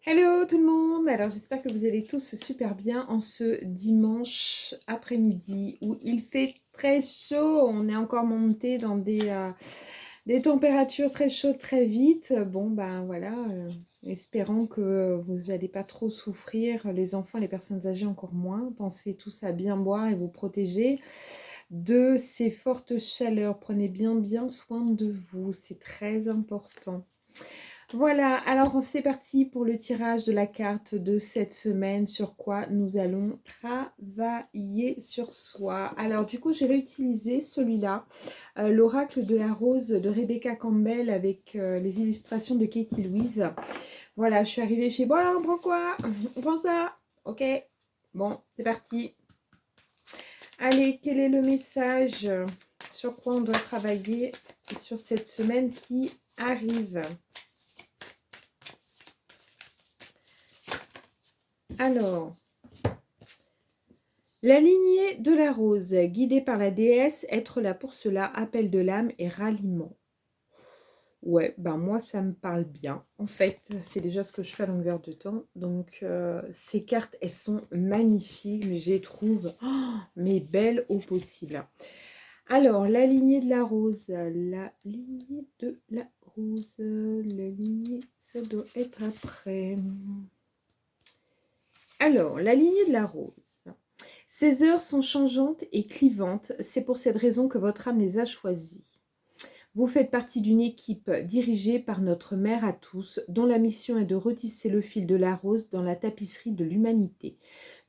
Hello tout le monde! Alors j'espère que vous allez tous super bien en ce dimanche après-midi où il fait très chaud. On est encore monté dans des températures très chaudes très vite. Bon ben voilà, espérons que vous n'allez pas trop souffrir, les enfants, les personnes âgées encore moins. Pensez tous à bien boire et vous protéger de ces fortes chaleurs. Prenez bien soin de vous, c'est très important. Voilà, alors c'est parti pour le tirage de la carte de cette semaine, sur quoi nous allons travailler sur soi. Alors du coup, j'ai réutilisé celui-là, l'oracle de la rose de Rebecca Campbell avec les illustrations de Katie Louise. Voilà, je suis arrivée chez moi, on prend quoi? On prend ça? Ok, bon, c'est parti. Allez, quel est le message? Sur quoi on doit travailler sur cette semaine qui arrive? Alors, la lignée de la rose, guidée par la déesse, être là pour cela, appel de l'âme et ralliement. Ouais, ben moi ça me parle bien. En fait, c'est déjà ce que je fais à longueur de temps. Donc ces cartes, elles sont magnifiques, mais je les trouve mais belles au possible. Alors, la lignée de la rose, la lignée de la rose, la lignée, ça doit être après. Alors, la lignée de la rose. Ces heures sont changeantes et clivantes, c'est pour cette raison que votre âme les a choisies. Vous faites partie d'une équipe dirigée par notre mère à tous, dont la mission est de retisser le fil de la rose dans la tapisserie de l'humanité,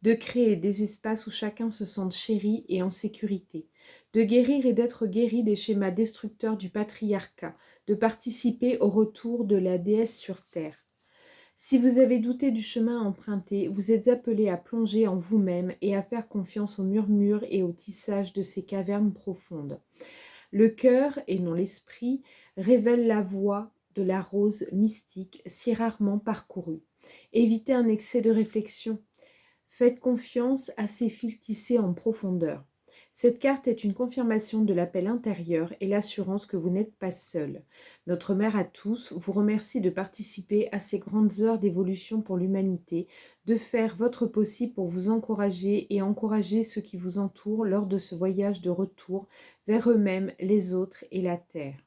de créer des espaces où chacun se sente chéri et en sécurité, de guérir et d'être guéri des schémas destructeurs du patriarcat, de participer au retour de la déesse sur Terre. Si vous avez douté du chemin emprunté, vous êtes appelé à plonger en vous-même et à faire confiance au murmure et au tissage de ces cavernes profondes. Le cœur, et non l'esprit, révèle la voie de la rose mystique si rarement parcourue. Évitez un excès de réflexion. Faites confiance à ces fils tissés en profondeur. Cette carte est une confirmation de l'appel intérieur et l'assurance que vous n'êtes pas seul. Notre mère à tous vous remercie de participer à ces grandes heures d'évolution pour l'humanité, de faire votre possible pour vous encourager et encourager ceux qui vous entourent lors de ce voyage de retour vers eux-mêmes, les autres et la terre.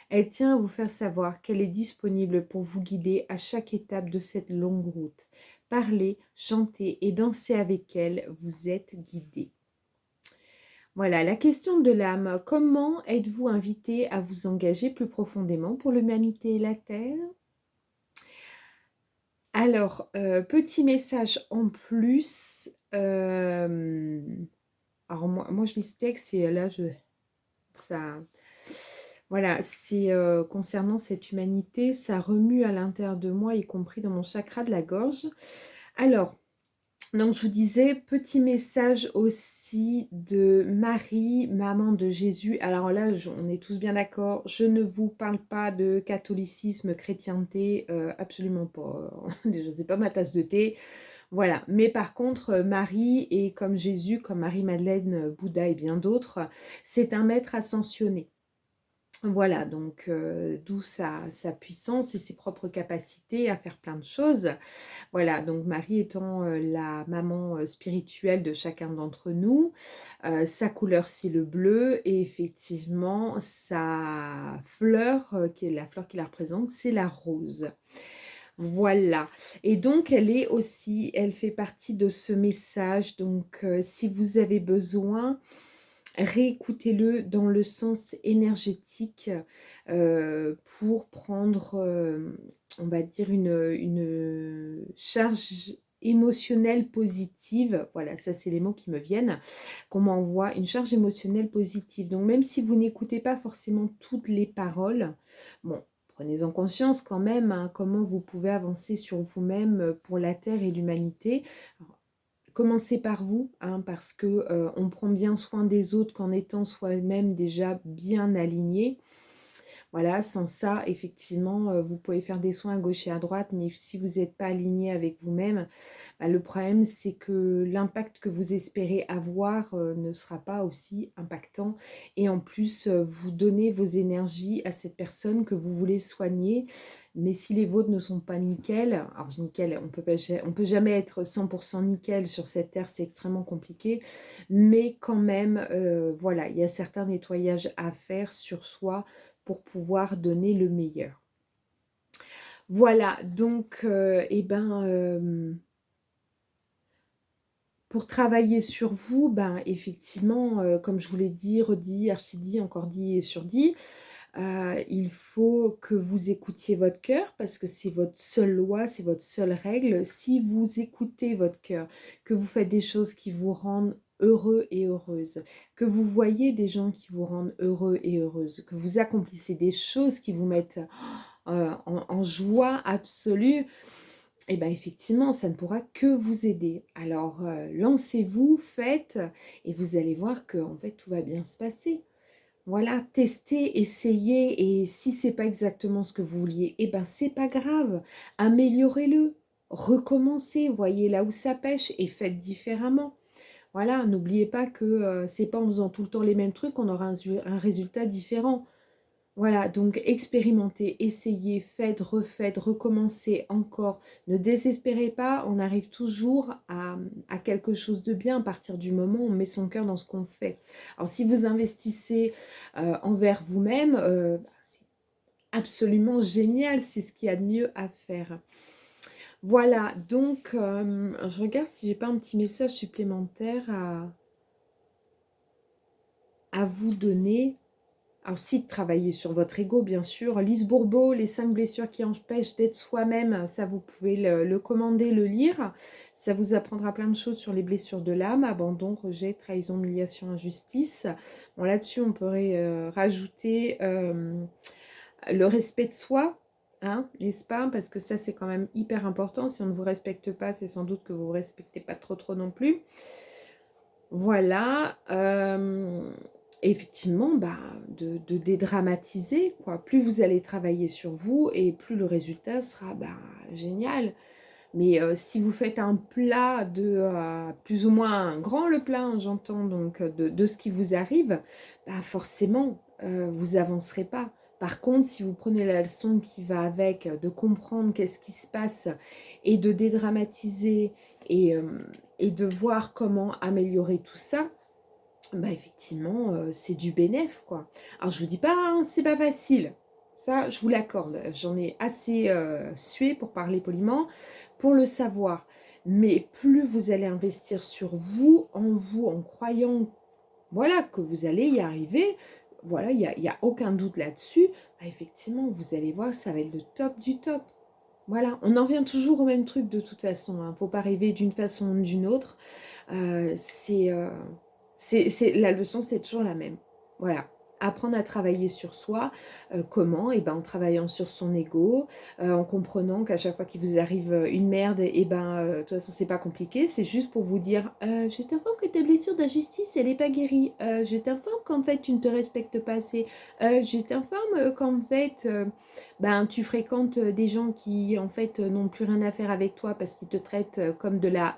Elle tient à vous faire savoir qu'elle est disponible pour vous guider à chaque étape de cette longue route. Parlez, chantez et dansez avec elle, vous êtes guidés. Voilà, la question de l'âme. Comment êtes-vous invité à vous engager plus profondément pour l'humanité et la Terre? Alors, petit message en plus. Alors moi je lis ce texte et là, ça, voilà, c'est concernant cette humanité, ça remue à l'intérieur de moi, y compris dans mon chakra de la gorge. Alors, donc je vous disais, petit message aussi de Marie, maman de Jésus. Alors là, on est tous bien d'accord, je ne vous parle pas de catholicisme, chrétienté, absolument pas. Déjà, c'est pas ma tasse de thé. Voilà, mais par contre, Marie, et comme Jésus, comme Marie-Madeleine, Bouddha et bien d'autres, c'est un maître ascensionné. Voilà, donc d'où sa puissance et ses propres capacités à faire plein de choses. Voilà, donc Marie étant la maman spirituelle de chacun d'entre nous, sa couleur c'est le bleu et effectivement sa fleur, qui est la fleur qui la représente, c'est la rose. Voilà, et donc elle fait partie de ce message, donc si vous avez besoin, réécoutez-le dans le sens énergétique pour prendre, on va dire, une charge émotionnelle positive. Voilà, ça c'est les mots qui me viennent, qu'on m'envoie, une charge émotionnelle positive. Donc même si vous n'écoutez pas forcément toutes les paroles, bon, prenez-en conscience quand même, hein, comment vous pouvez avancer sur vous-même pour la Terre et l'humanité. Commencez par vous, hein, parce que on prend bien soin des autres qu'en étant soi-même déjà bien aligné. Voilà, sans ça, effectivement, vous pouvez faire des soins à gauche et à droite, mais si vous n'êtes pas aligné avec vous-même, bah, le problème, c'est que l'impact que vous espérez avoir, ne sera pas aussi impactant et en plus, vous donnez vos énergies à cette personne que vous voulez soigner. Mais si les vôtres ne sont pas nickel, alors nickel, on peut jamais être 100 nickel sur cette terre, c'est extrêmement compliqué, mais quand même, voilà, il y a certains nettoyages à faire sur soi pour pouvoir donner le meilleur. Voilà, donc et ben, pour travailler sur vous, ben, effectivement, comme je vous l'ai dit, redit, archi-dit, encore dit et surdit, il faut que vous écoutiez votre cœur parce que c'est votre seule loi, c'est votre seule règle. Si vous écoutez votre cœur, que vous faites des choses qui vous rendent heureux et heureuse, que vous voyez des gens qui vous rendent heureux et heureuse, que vous accomplissez des choses qui vous mettent en joie absolue, et bien effectivement, ça ne pourra que vous aider. Alors, lancez-vous, faites, et vous allez voir que en fait, tout va bien se passer. Voilà, testez, essayez, et si c'est pas exactement ce que vous vouliez, et ben c'est pas grave, améliorez-le, recommencez, voyez là où ça pêche et faites différemment. Voilà, n'oubliez pas que c'est pas en faisant tout le temps les mêmes trucs qu'on aura un résultat différent. Voilà, donc expérimentez, essayez, faites, refaites, recommencez encore. Ne désespérez pas, on arrive toujours à quelque chose de bien à partir du moment où on met son cœur dans ce qu'on fait. Alors si vous investissez envers vous-même, c'est absolument génial, c'est ce qu'il y a de mieux à faire. Voilà, donc je regarde si j'ai pas un petit message supplémentaire à vous donner. Alors, si de travailler sur votre ego, bien sûr. Lise Bourbeau, les 5 blessures qui empêchent d'être soi-même, ça vous pouvez le commander, le lire. Ça vous apprendra plein de choses sur les blessures de l'âme, abandon, rejet, trahison, humiliation, injustice. Bon, là-dessus, on pourrait rajouter le respect de soi, hein, n'est-ce pas? Parce que ça, c'est quand même hyper important. Si on ne vous respecte pas, c'est sans doute que vous ne vous respectez pas trop non plus. Voilà, effectivement, bah, de dédramatiser, quoi. Plus vous allez travailler sur vous et plus le résultat sera, bah, génial. Mais si vous faites un plat plus ou moins grand le plat, hein, j'entends donc de ce qui vous arrive, bah, forcément, vous avancerez pas. Par contre, si vous prenez la leçon qui va avec, de comprendre qu'est-ce qui se passe et de dédramatiser et, euh, et de voir comment améliorer tout ça, bah effectivement, c'est du bénéf, quoi. Alors je vous dis pas, hein, c'est pas facile. Ça, je vous l'accorde. J'en ai assez sué, pour parler poliment, pour le savoir. Mais plus vous allez investir sur vous, en croyant, voilà, que vous allez y arriver, voilà, y a aucun doute là-dessus, bah effectivement, vous allez voir, ça va être le top du top. Voilà, on en revient toujours au même truc de toute façon, hein. Faut pas rêver d'une façon ou d'une autre. Euh, c'est... euh, la leçon, c'est toujours la même. Voilà. Apprendre à travailler sur soi. Comment? Eh ben, en travaillant sur son ego, en comprenant qu'à chaque fois qu'il vous arrive une merde, et ben, de toute façon, c'est pas compliqué. C'est juste pour vous dire, je t'informe que ta blessure d'injustice, elle n'est pas guérie. Je t'informe qu'en fait, tu ne te respectes pas assez. Je t'informe qu'en fait, ben, tu fréquentes des gens qui, en fait, n'ont plus rien à faire avec toi parce qu'ils te traitent comme de la...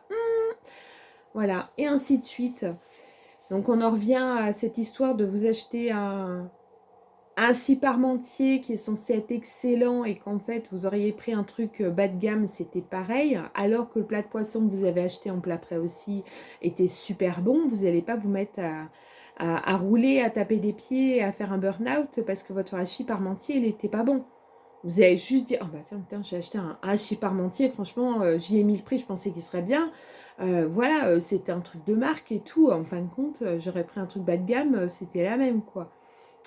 Voilà, et ainsi de suite. Donc on en revient à cette histoire de vous acheter un chip parmentier qui est censé être excellent et qu'en fait vous auriez pris un truc bas de gamme, c'était pareil, alors que le plat de poisson que vous avez acheté en plat prêt aussi était super bon. Vous n'allez pas vous mettre à rouler, à taper des pieds, à faire un burn-out parce que votre hachis parmentier il n'était pas bon. Vous allez juste dire, oh bah tiens, j'ai acheté un hachis parmentier, franchement, j'y ai mis le prix, je pensais qu'il serait bien. Voilà, c'était un truc de marque et tout. En fin de compte, j'aurais pris un truc bas de gamme, c'était la même, quoi.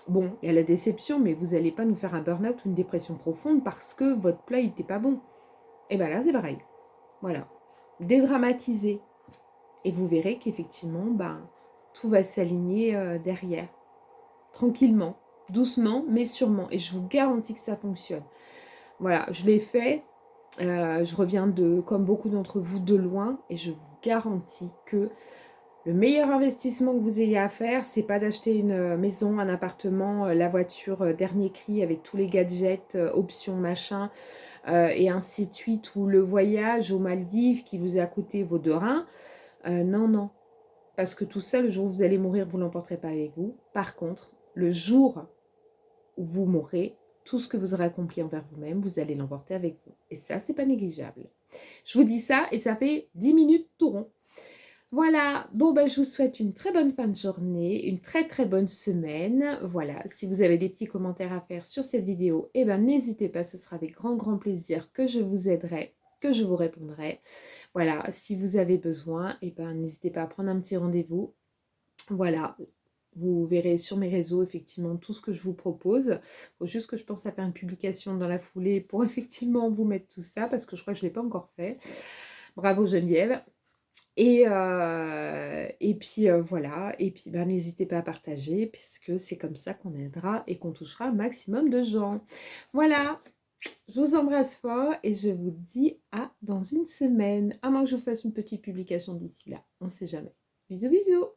Bon, il y a la déception, mais vous n'allez pas nous faire un burn-out ou une dépression profonde parce que votre plat n'était pas bon. Et bien là, c'est pareil. Voilà. Dédramatiser. Et vous verrez qu'effectivement, ben, tout va s'aligner derrière. Tranquillement, doucement, mais sûrement. Et je vous garantis que ça fonctionne. Voilà, je l'ai fait. Je reviens comme beaucoup d'entre vous, de loin. Et je vous garantis que Le meilleur investissement que vous ayez à faire, c'est pas d'acheter une maison, un appartement, la voiture dernier cri avec tous les gadgets, options, machin, et ainsi de suite, ou le voyage aux Maldives qui vous a coûté vos 2 reins. Non, non. Parce que tout ça, le jour où vous allez mourir, vous ne l'emporterez pas avec vous. Par contre, le jour où vous mourrez, tout ce que vous aurez accompli envers vous-même, vous allez l'emporter avec vous. Et ça, c'est pas négligeable. Je vous dis ça et ça fait 10 minutes tout rond. Voilà, bon ben je vous souhaite une très bonne fin de journée, une très très bonne semaine. Voilà, si vous avez des petits commentaires à faire sur cette vidéo, eh ben n'hésitez pas, ce sera avec grand grand plaisir que je vous aiderai, que je vous répondrai. Voilà, si vous avez besoin, eh ben n'hésitez pas à prendre un petit rendez-vous. Voilà, vous verrez sur mes réseaux effectivement tout ce que je vous propose. Il faut juste que je pense à faire une publication dans la foulée pour effectivement vous mettre tout ça, parce que je crois que je ne l'ai pas encore fait. Bravo Geneviève. Et puis voilà, et puis ben, n'hésitez pas à partager, puisque c'est comme ça qu'on aidera et qu'on touchera un maximum de gens. Voilà, je vous embrasse fort et je vous dis à dans une semaine, à moins que je vous fasse une petite publication d'ici là, on ne sait jamais. Bisous bisous.